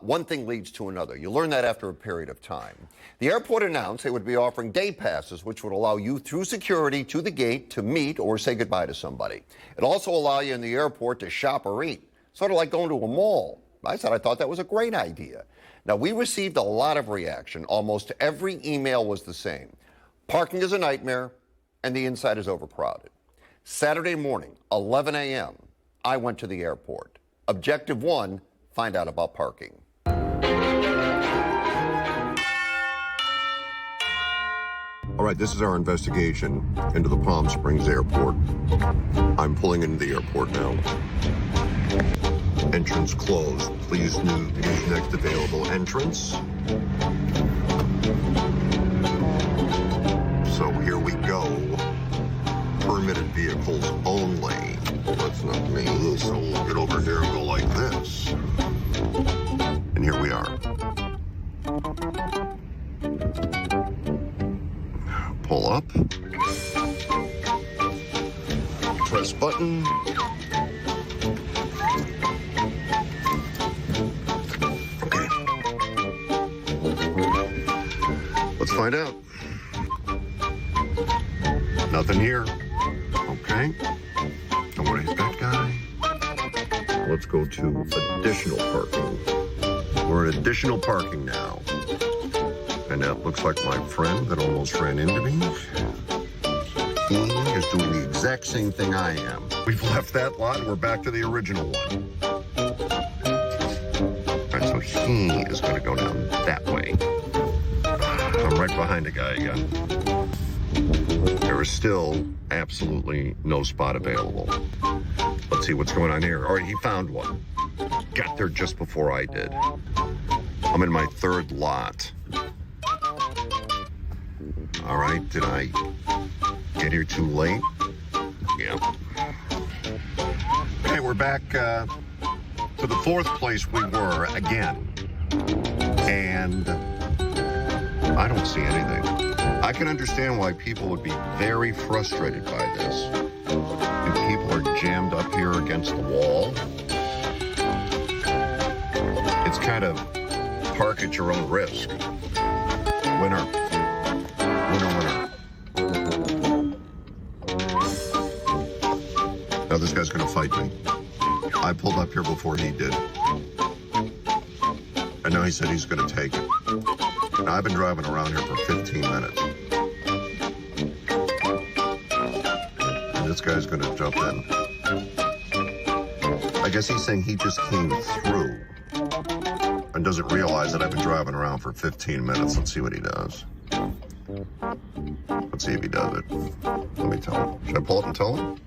one thing leads to another. You learn that after a period of time. The airport announced they would be offering day passes, which would allow you through security to the gate to meet or say goodbye to somebody. It also allow you in the airport to shop or eat, sort of like going to a mall. I thought that was a great idea. Now, we received a lot of reaction. Almost every email was the same. Parking is a nightmare, and the inside is overcrowded. Saturday morning, 11 a.m., I went to the airport. Objective 1, find out about parking. All right, this is our investigation into the Palm Springs Airport. I'm pulling into the airport now. Entrance closed. Please use next available entrance. So here we go. Permitted vehicles only. That's not me. So we'll get over here and go like this. And here we are. Pull up. Press button. Okay. Let's find out. Nothing here. Okay. Don't worry, he's that guy. Let's go to additional parking. We're in additional parking now. And that looks like my friend that almost ran into me. He is doing the exact same thing I am. We've left that lot and we're back to the original one. All right, so he is going to go down that way. I'm right behind the guy again. There is still absolutely no spot available. Let's see what's going on here. All right, he found one. Got there just before I did. I'm in my third lot. All right, did I get here too late? Yep. Okay, we're back to the fourth place we were again. And I don't see anything. I can understand why people would be very frustrated by this. And people are jammed up here against the wall. It's kind of park at your own risk. Winner. Winner. Now this guy's gonna fight me. I pulled up here before he did. And now he said he's gonna take it. Now I've been driving around here for 15 minutes. And this guy's gonna jump in. I guess he's saying he just came through and doesn't realize that I've been driving around for 15 minutes. Let's see what he does. Let's see if he does it. Let me tell him. Should I pull up and tell him?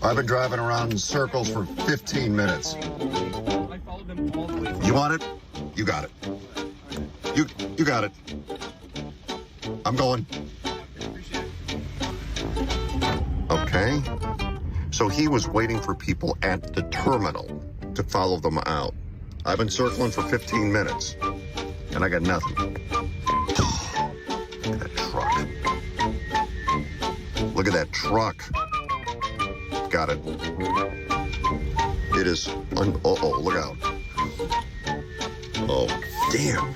I've been driving around in circles for 15 minutes. You want it? You got it. You got it. I'm going. Okay. So he was waiting for people at the terminal to follow them out. I've been circling for 15 minutes, and I got nothing. Look at that truck. Look at that truck. Got it. It is, uh-oh, look out. Oh, damn.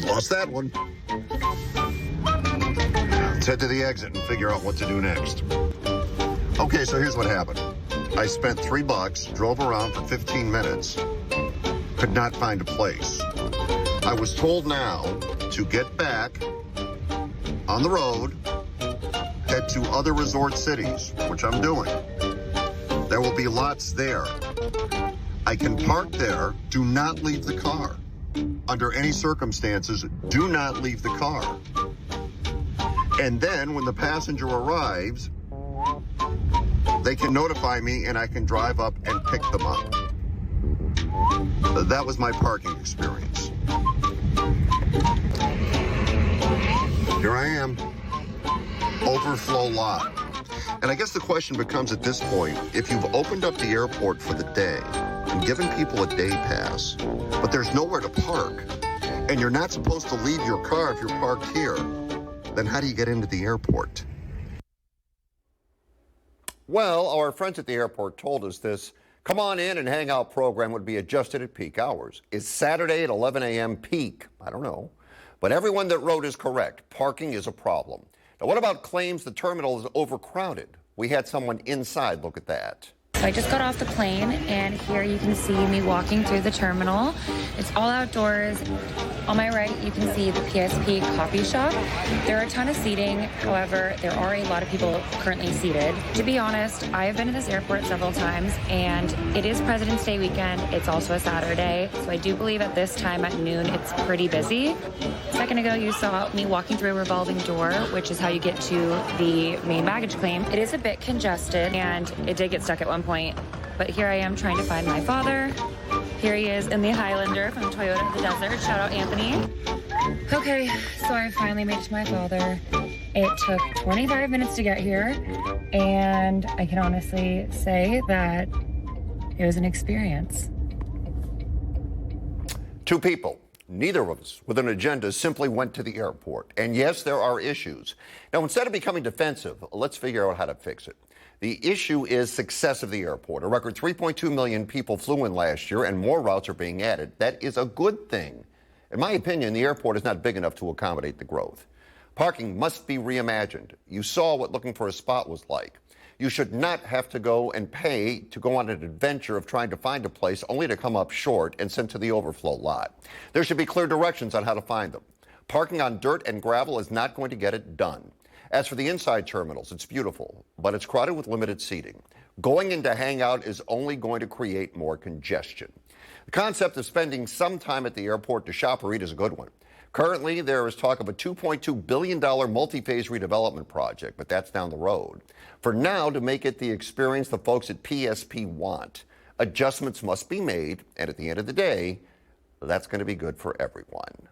Lost that one. Let's head to the exit and figure out what to do next. Okay, so here's what happened. I spent $3, drove around for 15 minutes, could not find a place. I was told now to get back on the road, head to other resort cities, which I'm doing. There will be lots there. I can park there. Do not leave the car. Under any circumstances, do not leave the car. And then when the passenger arrives, they can notify me and I can drive up and pick them up. That was my parking experience. Here I am. Overflow lot. And I guess the question becomes at this point, if you've opened up the airport for the day and given people a day pass, but there's nowhere to park, and you're not supposed to leave your car if you're parked here, then how do you get into the airport? Well, our friends at the airport told us this come on in and hang out program would be adjusted at peak hours. Is Saturday at 11 a.m. peak? I don't know. But everyone that wrote is correct. Parking is a problem. Now, what about claims the terminal is overcrowded? We had someone inside look at that. So I just got off the plane, and here you can see me walking through the terminal. It's all outdoors. On my right, you can see the PSP coffee shop. There are a ton of seating. However, there are a lot of people currently seated. To be honest, I have been to this airport several times, and it is President's Day weekend. It's also a Saturday, so I do believe at this time at noon, it's pretty busy. A second ago, you saw me walking through a revolving door, which is how you get to the main baggage claim. It is a bit congested, and it did get stuck at one point, but here I am trying to find my father. Here he is in the Highlander from Toyota the Desert. Shout out Anthony. Okay, so I finally made it to my father. It took 25 minutes to get here, and I can honestly say that it was an experience. Two people, neither of us with an agenda, simply went to the airport. And yes, there are issues. Now, instead of becoming defensive, let's figure out how to fix it. The issue is success of the airport. A record 3.2 million people flew in last year, and more routes are being added. That is a good thing. In my opinion, the airport is not big enough to accommodate the growth. Parking must be reimagined. You saw what looking for a spot was like. You should not have to go and pay to go on an adventure of trying to find a place only to come up short and sent to the overflow lot. There should be clear directions on how to find them. Parking on dirt and gravel is not going to get it done. As for the inside terminals, it's beautiful, but it's crowded with limited seating. Going in to hang out is only going to create more congestion. The concept of spending some time at the airport to shop or eat is a good one. Currently, there is talk of a $2.2 billion multi-phase redevelopment project, but that's down the road. For now, to make it the experience the folks at PSP want, adjustments must be made, and at the end of the day, that's going to be good for everyone.